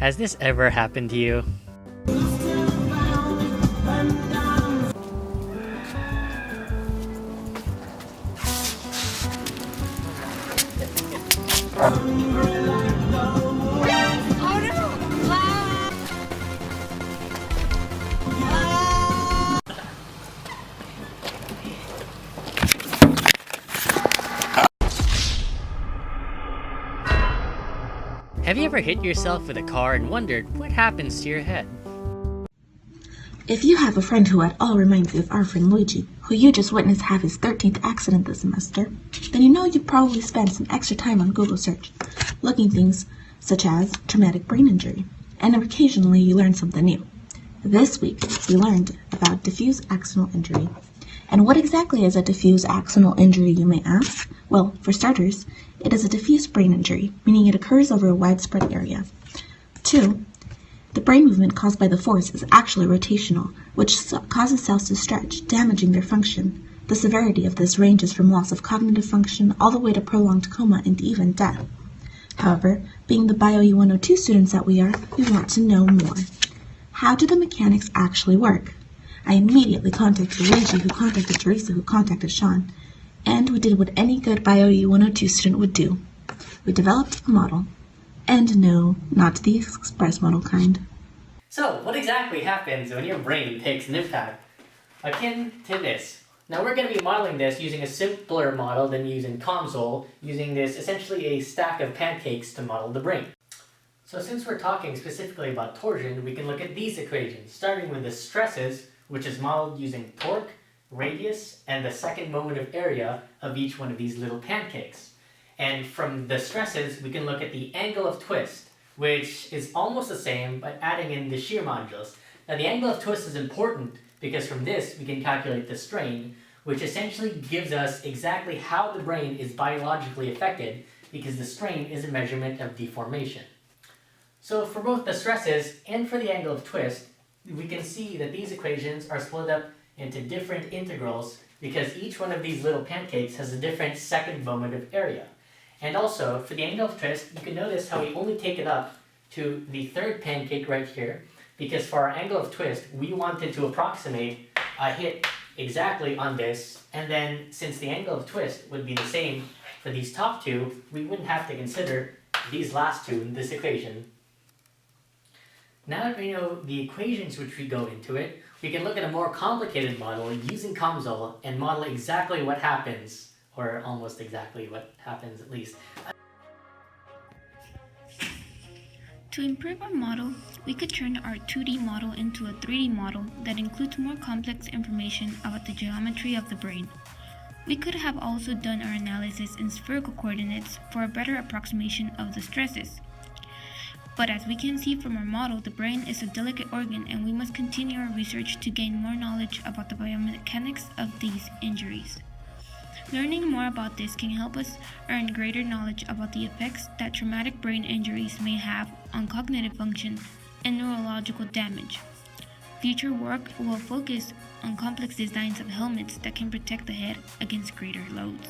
Has this ever happened to you? Have you ever hit yourself with a car and wondered what happens to your head? If you have a friend who at all reminds you of our friend Luigi, who you just witnessed have his 13th accident this semester, then you know you've probably spent some extra time on Google search, looking things such as traumatic brain injury, and occasionally you learn something new. This week, we learned about diffuse axonal injury. And what exactly is a diffuse axonal injury, you may ask? Well, for starters, it is a diffuse brain injury, meaning it occurs over a widespread area. 2. The brain movement caused by the force is actually rotational, which causes cells to stretch, damaging their function. The severity of this ranges from loss of cognitive function all the way to prolonged coma and even death. However, being the BioE 102 students that we are, we want to know more. How do the mechanics actually work? I immediately contacted Luigi, who contacted Teresa, who contacted Sean, and we did what any good BioE 102 student would do. We developed a model. And no, not the express model kind. So, what exactly happens when your brain takes an impact? Akin to this. Now we're going to be modeling this using a simpler model than using COMSOL, using this essentially a stack of pancakes to model the brain. So since we're talking specifically about torsion, we can look at these equations, starting with the stresses, which is modeled using torque, radius, and the second moment of area of each one of these little pancakes. And from the stresses, we can look at the angle of twist, which is almost the same, but adding in the shear modulus. Now the angle of twist is important because from this we can calculate the strain, which essentially gives us exactly how the brain is biologically affected, because the strain is a measurement of deformation. So for both the stresses and for the angle of twist, we can see that these equations are split up into different integrals because each one of these little pancakes has a different second moment of area. And also, for the angle of twist, you can notice how we only take it up to the third pancake right here, because for our angle of twist, we wanted to approximate a hit exactly on this, and then since the angle of twist would be the same for these top two, we wouldn't have to consider these last two in this equation. Now that we know the equations which we go into it, we can look at a more complicated model using COMSOL and model exactly what happens, or almost exactly what happens at least. To improve our model, we could turn our 2D model into a 3D model that includes more complex information about the geometry of the brain. We could have also done our analysis in spherical coordinates for a better approximation of the stresses. But as we can see from our model, the brain is a delicate organ and we must continue our research to gain more knowledge about the biomechanics of these injuries. Learning more about this can help us earn greater knowledge about the effects that traumatic brain injuries may have on cognitive function and neurological damage. Future work will focus on complex designs of helmets that can protect the head against greater loads.